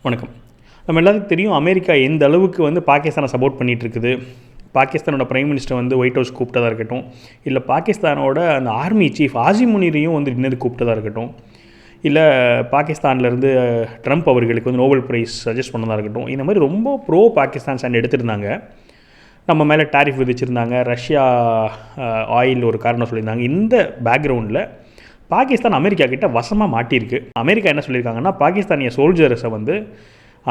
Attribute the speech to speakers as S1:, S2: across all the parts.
S1: வணக்கம். நம்ம எல்லாத்துக்கும் தெரியும் அமெரிக்கா எந்த அளவுக்கு வந்து பாகிஸ்தானை சப்போர்ட் பண்ணிகிட்ருக்குது. பாகிஸ்தானோட பிரைம் மினிஸ்டர் வந்து ஒயிட் ஹவுஸ் கூப்பிட்டதாக இருக்கட்டும், இல்லை பாகிஸ்தானோட அந்த ஆர்மி சீஃப் ஆசிம் முனீரையும் வந்து டின்னருக்கு கூப்பிட்டதாக இருக்கட்டும், இல்லை பாகிஸ்தான்லேருந்து ட்ரம்ப் அவர்களுக்கு வந்து நோபல் ப்ரைஸ் சஜஸ்ட் பண்ணதாக இருக்கட்டும், இந்த மாதிரி ரொம்ப ப்ரோ பாகிஸ்தான் ஸ்டாண்ட் எடுத்திருந்தாங்க. நம்ம மேலே டாரிஃப் விதிச்சிருந்தாங்க, ரஷ்யா ஆயில் ஒரு காரணம் சொல்லியிருந்தாங்க. இந்த பேக்ரவுண்டில் பாகிஸ்தான் அமெரிக்கா கிட்ட வசமாக மாட்டியிருக்கு. அமெரிக்கா என்ன சொல்லியிருக்காங்கன்னா, பாகிஸ்தானிய சோல்ஜர்ஸை வந்து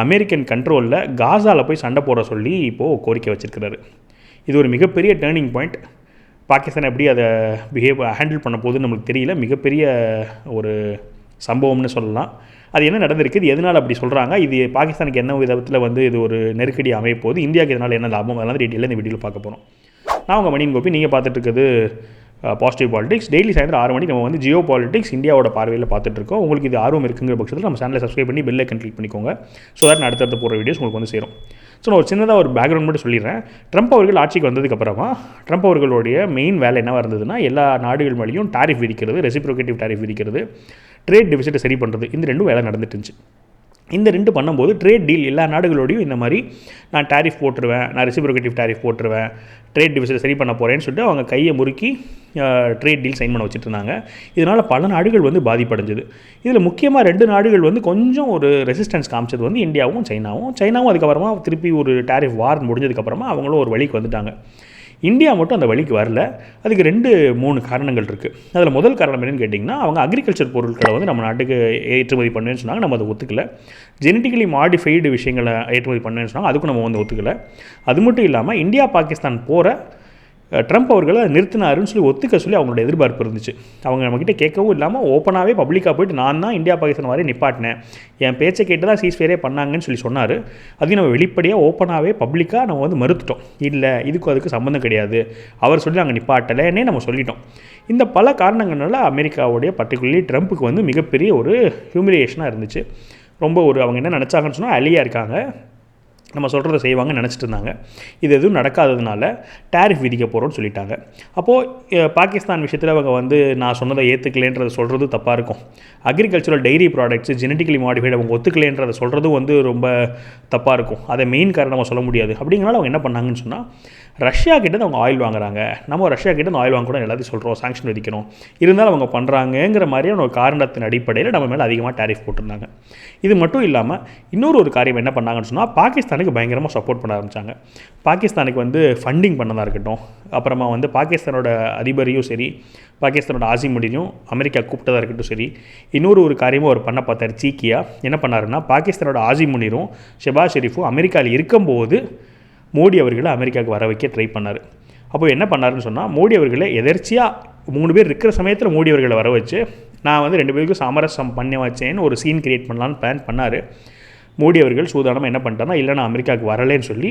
S1: அமெரிக்கன் கண்ட்ரோலில் காசாவில் போய் சண்டை போட சொல்லி இப்போது கோரிக்கை வச்சுருக்கிறாரு. இது ஒரு மிகப்பெரிய டேர்னிங் பாயிண்ட். பாகிஸ்தான் எப்படி அதை ஹேண்டில் பண்ண போகுதுன்னு நம்மளுக்கு தெரியல. மிகப்பெரிய ஒரு சம்பவம்னு சொல்லலாம். அது என்ன நடந்திருக்கு, இது எதனால் அப்படி சொல்கிறாங்க, இது பாகிஸ்தானுக்கு என்ன விதத்தில் வந்து இது ஒரு நெருக்கடி அமைப்போகுது, இந்தியாவுக்கு இதனால் என்ன லாபம், அதெல்லாம் டீட்டெயிலாக இந்த வீடியோவில் பார்க்க போகிறோம். நான் உங்கள் மணியன் கோபி, நீங்கள் பார்த்துட்டு இருக்குது பாசிட்டிவ் பாலிடிக்ஸ். டெய்லி சாயந்தரம் 6 மணிக்கு நம்ம வந்து ஜியோ பாலிடிக்ஸ் இந்தியாவோட பார்வையில் பார்த்துட்ருக்கோம். உங்களுக்கு இது ஆர்வம் இருக்குங்கிற பட்சத்தில் நம்ம சேனலை சப்ஸ்கிரைப் பண்ணி பெல் ஐக்கன் கிளிக் பண்ணிக்கோங்க. ஸோ தட் நான் அடுத்தடுத்து போகிற வீடியோஸ் உங்களுக்கு வந்து சேரும். ஸோ நான் ஒரு சின்னதாக ஒரு பேக்ரவுண்ட் மட்டும் சொல்லிடுறேன். ட்ரம்ப் அவர்கள் ஆட்சிக்கு வந்ததுக்கப்புறமா ட்ரம்ப் அவர்களுடைய மெயின் வேலை என்னவாக இருந்ததுன்னா, எல்லா நாடுகள் மேலேயும் டாரிஃப் விதிக்கிறது, ரெசிப்ரோகேட்டிவ் டாரிஃப் விதிக்கிறது, ட்ரேட் டெபிசிட்டை சரி பண்ணுறது, இந்த ரெண்டும் வேலை நடந்துட்டு இருந்துச்சு. இந்த ரெண்டு பண்ணும்போது ட்ரேட் டீல் எல்லா நாடுகளோடையும் இந்த மாதிரி நான் டாரிஃப் போட்டுருவேன், நான் ரெசிப்ரோகேட்டிவ் டாரிஃப் போட்டுருவேன், ட்ரேட் டிவிசிட்டை சரி பண்ண போகிறேன்னு சொல்லிட்டு அவங்க கையை முறுக்கி ட்ரேட் டீல் சைன் பண்ண வச்சுட்டு இருந்தாங்க. இதனால் பல நாடுகள் வந்து பாதிப்படைஞ்சது. இதில் முக்கியமாக 2 நாடுகள் வந்து கொஞ்சம் ஒரு ரெசிஸ்டன்ஸ் காமிச்சது வந்து இந்தியாவும் சைனாவும் அதுக்கப்புறமா திருப்பி ஒரு டாரிஃப் வார் முடிஞ்சதுக்கப்புறமா அவங்களும் ஒரு வழிக்கு வந்துட்டாங்க. இந்தியா மட்டும் அந்த வழிக்கு வரல. அதுக்கு 2-3 காரணங்கள் இருக்குது. அதில் முதல் காரணம் என்னென்னு கேட்டிங்கன்னா, அவங்க அக்ரிகல்ச்சர் பொருட்களை வந்து நம்ம நாட்டுக்கு ஏற்றுமதி பண்ணுன்னு சொன்னாங்க, நம்ம அதை ஒத்துக்கலை. ஜெனட்டிக்கலி மாடிஃபைடு விஷயங்களை ஏற்றுமதி பண்ணுன்னு சொன்னாங்க, அதுக்கும் நம்ம வந்து ஒத்துக்கலை. அது மட்டும் இல்லாமல் இந்தியா பாகிஸ்தான் போகிற ட்ரம்ப் அவர்களை நிறுத்தினாருன்னு சொல்லி ஒத்துக்க சொல்லி அவங்களோட எதிர்பார்ப்பு இருந்துச்சு. அவங்க நம்மக்கிட்ட கேட்கவும் இல்லாமல் ஓப்பனாகவே பப்ளிக்காக போய்ட்டு நான் தான் இந்தியா பாகிஸ்தான் வரை நிப்பாட்டினேன், என் பேச்சை கேட்டு தான் சீஸ்ஃபயரே பண்ணாங்கன்னு சொல்லி சொன்னார். அதையும் நம்ம வெளிப்படையாக ஓப்பனாகவே பப்ளிக்காக நம்ம வந்து மறுத்துட்டோம். இல்லை, இதுக்கும் அதுக்கு சம்மந்தம் கிடையாது, அவர் சொல்லி நாங்கள் நிப்பாட்டலைன்னே நம்ம சொல்லிட்டோம். இந்த பல காரணங்களால அமெரிக்காவுடைய பர்டிகுலர்லி ட்ரம்ப்புக்கு வந்து மிகப்பெரிய ஒரு ஹியூமிலியேஷனாக இருந்துச்சு. ரொம்ப ஒரு அவங்க என்ன நினச்சாங்கன்னு சொன்னால், அலியாக இருக்காங்க, நம்ம சொல்கிறத செய்வாங்கன்னு நினச்சிட்டு இருந்தாங்க. இது எதுவும் நடக்காததுனால டாரிஃப் விதிக்க போகிறோன்னு சொல்லிட்டாங்க. அப்போது பாகிஸ்தான் விஷயத்தில் அவங்க வந்து நான் சொன்னதை ஏற்றுக்கலேன்றதை சொல்கிறது தப்பாக இருக்கும். Agricultural diary products genetically modified அவங்க ஒத்துக்கலேன்றதை சொல்கிறதும் வந்து ரொம்ப தப்பாக இருக்கும். அதை மெயின் காரணமாக சொல்ல முடியாது. அப்படிங்கிறனால அவங்க என்ன பண்ணாங்கன்னு சொன்னால், ரஷ்யா கிட்ட அவங்க ஆயில் வாங்குறாங்க, நம்ம ரஷ்யா கிட்ட ஆயில் வாங்க கூட எல்லாத்தையும் சொல்கிறோம், சாங்ஷன் விதிக்கணும், இருந்தாலும் அவங்க பண்ணுறாங்கங்கிற மாதிரியான ஒரு காரணத்தின் அடிப்படையில் நம்ம மேலே அதிகமாக டாரிஃப் போட்டிருந்தாங்க. இது மட்டும் இல்லாமல் இன்னொரு காரியம் என்ன பண்ணாங்கன்னு சொன்னால், பாகிஸ்தானுக்கு பயங்கரமாக சப்போர்ட் பண்ண ஆரம்பித்தாங்க. பாகிஸ்தானுக்கு வந்து ஃபண்டிங் பண்ணதாக இருக்கட்டும், அப்புறமா வந்து பாகிஸ்தானோட அதிபரையும் சரி, பாகிஸ்தானோட ஆசிம் முனியையும் அமெரிக்கா கூப்பிட்டதாக இருக்கட்டும் சரி, இன்னொரு காரியமும் அவர் பண்ண பார்த்தார். சீக்கியா என்ன பண்ணாருன்னா, பாகிஸ்தானோட ஆசிம் முனியும் ஷெபாஸ் ஷெரீஃபும் அமெரிக்காவில் இருக்கும்போது மோடி அவர்களை அமெரிக்காவுக்கு வர வைக்க ட்ரை பண்ணார். அப்போ என்ன பண்ணாருன்னு சொன்னால், மோடி அவர்களை எதர்ச்சியாக 3 பேர் இருக்கிற சமயத்தில் மோடி அவர்களை வர வச்சு நான் வந்து 2 பேருக்கும் சமரசம் பண்ணி வச்சேன்னு ஒரு சீன் கிரியேட் பண்ணலான்னு பிளான் பண்ணார். மோடி அவர்கள் சூதானமாக என்ன பண்ணிட்டாருன்னா, இல்லை நான் அமெரிக்காவுக்கு வரலேன்னு சொல்லி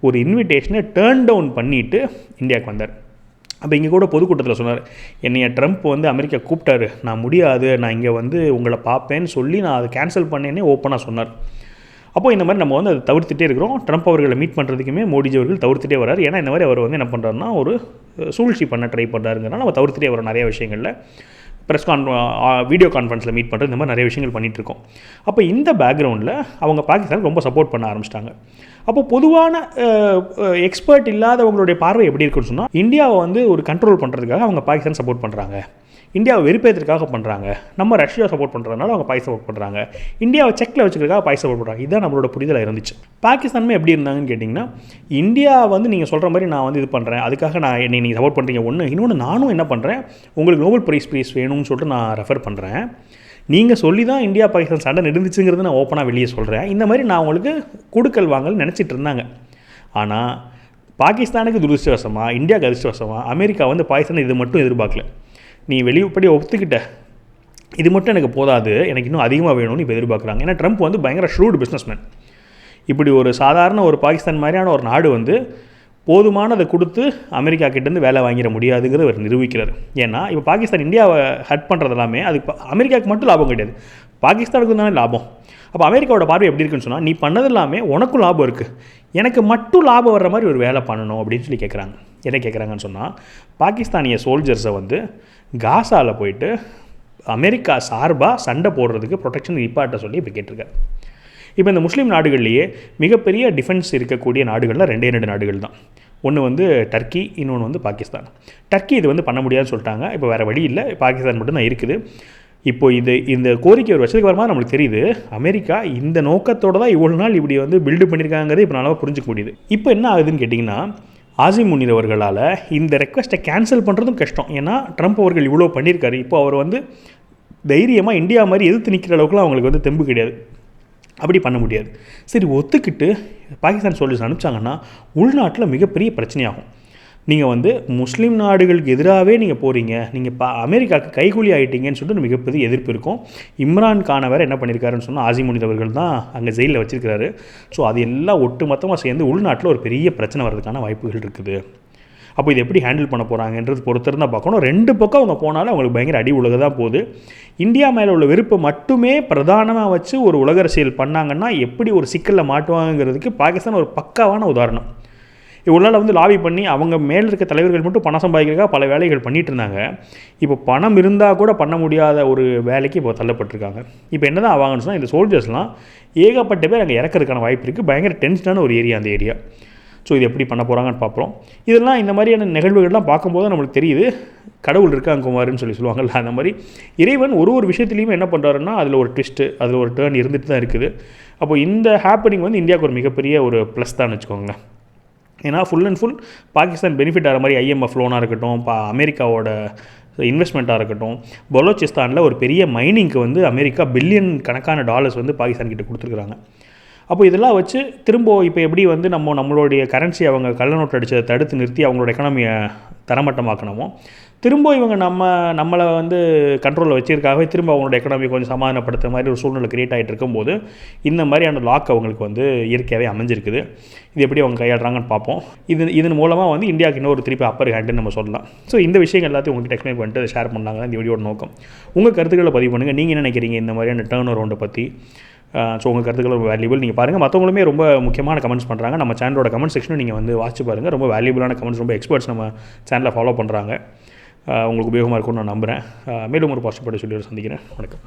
S1: ஒரு இன்விடேஷனை டேர்ன் டவுன் பண்ணிவிட்டு இந்தியாவுக்கு வந்தார். அப்போ இங்கே கூட பொதுக்கூட்டத்தில் சொன்னார், என்னைய ட்ரம்ப் வந்து அமெரிக்கா கூப்பிட்டாரு, நான் முடியாது, நான் இங்கே வந்து உங்களை பார்ப்பேன்னு சொல்லி நான் அதை கேன்சல் பண்ணேன்னே ஓப்பனாக சொன்னார். அப்போது இந்த மாதிரி நம்ம வந்து அதை தவிர்த்துட்டே இருக்கிறோம். ட்ரம்ப் அவர்களை மீட் பண்ணுறதுக்குமே மோடிஜி அவர்கள் தவிர்த்துட்டே வரார். ஏன்னா இந்த மாதிரி அவர் வந்து என்ன பண்ணுறாருன்னா, ஒரு சூழ்ச்சி பண்ண ட்ரை பண்ணுறாருங்கிறனால நம்ம தவிர்த்துட்டே வரோம். நிறைய விஷயங்களில் ப்ரெஸ் வீடியோ கான்ஃபரன்ஸில் மீட் பண்ணுறது, இந்த மாதிரி நிறைய விஷயங்கள் பண்ணிகிட்ருக்கோம். அப்போ இந்த பேக்ரவுண்டில் அவங்க பாகிஸ்தானுக்கு ரொம்ப சப்போர்ட் பண்ண ஆரம்பிச்சிட்டாங்க. அப்போது பொதுவான எக்ஸ்பர்ட் இல்லாதவங்களுடைய பார்வை எப்படி இருக்குன்னு சொன்னால், இந்தியாவை வந்து ஒரு கண்ட்ரோல் பண்ணுறதுக்காக அவங்க பாகிஸ்தான் சப்போர்ட் பண்ணுறாங்க, இந்தியாவை வெறுப்பேற்றதுக்காக பண்ணுறாங்க, நம்ம ரஷ்யா சப்போர்ட் பண்ணுறதுனால அவங்க பாகிஸ்தான் சப்போர்ட் பண்ணுறாங்க, இந்தியாவை செக்கில் வச்சுக்கிறதுக்காக பாகிஸ்தான் சப்போர்ட் பண்ணுறாங்க. இதுதான் நம்மளோட புரிதலாக இருந்துச்சு. பாகிஸ்தானுமே எப்படி இருந்தாங்கன்னு கேட்டிங்கன்னா, இந்தியா வந்து நீங்கள் சொல்கிற மாதிரி நான் வந்து இது பண்ணுறேன், அதுக்காக நான் என்னை நீங்கள் சப்போர்ட் பண்ணுறீங்க ஒன்று, இன்னொன்று நானும் என்ன பண்ணுறேன், உங்களுக்கு நோபல் ப்ரைஸ் வேணும்னு சொல்லிட்டு நான் ரெஃபர் பண்ணுறேன், நீங்கள் சொல்லி தான் இந்தியா பாகிஸ்தான் சண்டை இருந்துச்சுங்கிறது நான் ஓப்பனாக வெளியே சொல்கிறேன், இந்த மாதிரி நான் உங்களுக்கு கொடுக்கல் வாங்கல் நினச்சிட்டு இருந்தாங்க. ஆனால் பாகிஸ்தானுக்கு துரதிர்ஷ்டவசமாக, இந்தியாவுக்கு அதிர்ஷ்டவசமாக அமெரிக்கா வந்து பாகிஸ்தான் இது மட்டும் எதிர்பார்க்கல. நீ வெளிப்படி ஒத்துக்கிட்ட, இது மட்டும் எனக்கு போதாது, எனக்கு இன்னும் அதிகமாக வேணும்னு இப்போ எதிர்பார்க்குறாங்க. ஏன்னா ட்ரம்ப் வந்து பயங்கர ஷ்ரூட் பிஸ்னஸ்மேன். இப்படி ஒரு சாதாரண ஒரு பாகிஸ்தான் மாதிரியான ஒரு நாடு வந்து போதுமானதை கொடுத்து அமெரிக்கா கிட்டேருந்து வேலை வாங்கிட முடியாதுங்கிறத அவர் நிரூபிக்கிறார். ஏன்னா இப்போ பாகிஸ்தான் இந்தியாவை ஹட் பண்ணுறது எல்லாமே அது அமெரிக்காவுக்கு மட்டும் லாபம் கிடையாது, பாகிஸ்தானுக்கு தானே லாபம். அப்போ அமெரிக்காவோட பார்வை எப்படி இருக்குன்னு சொன்னால், நீ பண்ணது எல்லாமே உனக்கும் லாபம் இருக்குது, எனக்கு மட்டும் லாபம் வர்ற மாதிரி ஒரு வேலை பண்ணணும் அப்படின்னு சொல்லி கேட்குறாங்க. என்ன கேட்குறாங்கன்னு சொன்னால், பாகிஸ்தானிய சோல்ஜர்ஸை வந்து காசாவில் போயிட்டு அமெரிக்கா சார்பாக சண்டை போடுறதுக்கு ப்ரொடெக்ஷன் நிப்பாட்ட சொல்லி இப்போ கேட்டிருக்காரு. இப்போ இந்த முஸ்லீம் நாடுகள்லேயே மிகப்பெரிய டிஃபென்ஸ் இருக்கக்கூடிய நாடுகளில் 2 நாடுகள் தான். ஒன்று வந்து டர்க்கி, இன்னொன்று வந்து பாகிஸ்தான். டர்க்கி இது வந்து பண்ண முடியாதுன்னு சொல்லிட்டாங்க. இப்போ வேறு வழி இல்லை, பாகிஸ்தான் மட்டும்தான் இருக்குது. இப்போ இந்த கோரிக்கை ஒரு வருஷத்துக்கு வரமா நம்மளுக்கு தெரியுது, அமெரிக்கா இந்த நோக்கத்தோடு தான் இவ்வளோ நாள் இப்படி வந்து பில்டு பண்ணியிருக்காங்கிறது இப்போ நல்லா புரிஞ்சுக்க முடியுது. இப்போ என்ன ஆகுதுன்னு கேட்டிங்கன்னா, ஆசிம் முனீர் அவர்களால் இந்த ரெக்வஸ்ட்டை கேன்சல் பண்ணுறதும் கஷ்டம். ஏன்னா ட்ரம்ப் அவர்கள் இவ்வளோ பண்ணியிருக்காரு. இப்போ அவர் வந்து தைரியமாக இந்தியா மாதிரி எதிர்த்து நிற்கிற அளவுக்குலாம் அவங்களுக்கு வந்து தெம்பு கிடையாது. அப்படி பண்ண முடியாது. சரி, ஒத்துக்கிட்டு பாகிஸ்தான் சோல்ஜர்ஸ் அனுப்பிச்சாங்கன்னா உள்நாட்டில் மிகப்பெரிய பிரச்சனையாகும். நீங்கள் வந்து முஸ்லீம் நாடுகளுக்கு எதிராகவே நீங்கள் போகிறீங்க, நீங்கள் அமெரிக்காவுக்கு கைகூலி ஆகிட்டீங்கன்னு சொல்லிட்டு மிகப்பெரிய எதிர்ப்பு இருக்கும். இம்ரான் கானை வேறு என்ன பண்ணியிருக்காருன்னு சொன்னால் ஆசிம் முனீர் அவர்கள் தான் அங்கே ஜெயிலில் வச்சிருக்கிறாரு. ஸோ அது எல்லாம் ஒட்டு மொத்தமாக சேர்ந்து உள்நாட்டில் ஒரு பெரிய பிரச்சனை வர்றதுக்கான வாய்ப்புகள் இருக்குது. அப்போ இது எப்படி ஹேண்டில் பண்ண போகிறாங்கன்றது பொறுத்திருந்தால் பார்க்கணும். 2 பக்கம் அவங்க போனாலும் அவங்களுக்கு பயங்கர அடி உலக தான் போகுது. இந்தியா மேலே உள்ள வெறுப்பை மட்டுமே பிரதானமாக வச்சு ஒரு உலக அரசியல் பண்ணாங்கன்னா எப்படி ஒரு சிக்கலில் மாட்டுவாங்கிறதுக்கு பாகிஸ்தான் ஒரு பக்காவான உதாரணம். இவ்வளோ வந்து லாபி பண்ணி அவங்க மேலே இருக்க தலைவர்கள் மட்டும் பணம் சம்பாதிக்கிறதுக்காக பல வேலைகள் பண்ணிகிட்டு இருந்தாங்க. இப்போ பணம் இருந்தால் கூட பண்ண முடியாத ஒரு வேலைக்கு இப்போ தள்ளப்பட்டிருக்காங்க. இப்போ என்ன தான் ஆவாங்கன்னு சொன்னால், இந்த சோல்ஜர்ஸ்லாம் ஏகப்பட்ட பேர் அங்கே இறக்கிறதுக்கான வாய்ப்பு இருக்குது. பயங்கர டென்ஷனான ஒரு ஏரியா அந்த ஏரியா. ஸோ இது எப்படி பண்ண போகிறாங்கன்னு பார்ப்போம். இதெல்லாம் இந்த மாதிரியான நிகழ்வுகள்லாம் பார்க்கும்போது நம்மளுக்கு தெரியுது, கடவுள் இருக்காங்க குமார்னு சொல்லுவாங்கள்ல, அந்த மாதிரி இறைவன் ஒரு விஷயத்துலையுமே என்ன பண்ணுறாருன்னா அதில் ஒரு ட்விஸ்ட்டு, அதில் ஒரு டேர்ன் இருந்துட்டு தான் இருக்குது. அப்போ இந்த ஹேப்பனிங் வந்து இந்தியாவுக்கு ஒரு மிகப்பெரிய ஒரு ப்ளஸ் தான் வச்சுக்கோங்களேன். ஏன்னா full and full Pakistan benefit ஆகிற மாதிரி IMF லோனாக இருக்கட்டும், அமெரிக்காவோட இன்வெஸ்ட்மெண்ட்டாக இருக்கட்டும், பலோச்சிஸ்தானில் ஒரு பெரிய மைனிங்க்கு வந்து அமெரிக்கா பில்லியன் கணக்கான டாலர்ஸ் வந்து பாகிஸ்தான் கிட்ட கொடுத்துருக்குறாங்க. அப்போ இதெல்லாம் வச்சு திரும்ப இப்போ எப்படி வந்து நம்மளுடைய கரன்சி அவங்க கள்ள நோட்டு அடித்ததை தடுத்து நிறுத்தி அவங்களோட எக்கனாமியை தரமட்டமாக்கணுமோ, திரும்ப இவங்க நம்மளை வந்து கண்ட்ரோலில் வச்சிருக்காகவே திரும்ப அவங்களோட எக்கனாமியை கொஞ்சம் சமாதானப்படுத்துகிற மாதிரி ஒரு சூழ்நிலை கிரியேட் ஆகிட்டு இருக்கும்போது இந்த மாதிரியான லாக் அவங்களுக்கு வந்து இயற்கையாகவே அமைஞ்சிருக்குது. இது எப்படி அவங்க கையாளுறாங்கன்னு பார்ப்போம். இதன் மூலமாக வந்து இந்தியாவுக்கு இன்னொரு திருப்பி அப்பர் ஹேண்டுன்னு நம்ம சொல்லலாம். ஸோ இந்த விஷயங்கள் எல்லாத்தையும் உங்களுக்கு எக்ஸ்பிளைன் பண்ணிட்டு ஷேர் பண்ணாங்க இந்த வீடியோட நோக்கம். உங்கள் கருத்துக்களை பதிவு பண்ணுங்கள். நீங்கள் என்ன நினைக்கிறீங்க இந்த மாதிரியான டர்ன் அரவுண்டை பற்றி? ஸோ உங்கள் கருத்துக்கள் ரொம்ப வேல்யூபிள். நீங்கள் பாருங்கள், மற்றவங்களுமே ரொம்ப முக்கியமான கமெண்ட்ஸ் பண்ணுறாங்க. நம்ம சேனலோட கமெண்ட் செக்ஷனும் நீங்கள் வந்து வாட்சி பாருங்கள். ரொம்ப வேல்யூபிளான கமெண்ட்ஸ், ரொம்ப எக்ஸ்பர்ட்ஸ் நம்ம சேனலில் ஃபாலோ பண்ணுறாங்க. உங்களுக்கு உபயோகமாக இருக்கும்னு நான் நம்புகிறேன். மேலும் ஒரு பாசிட்டிவ் சொல்லி சந்திக்கிறேன். வணக்கம்.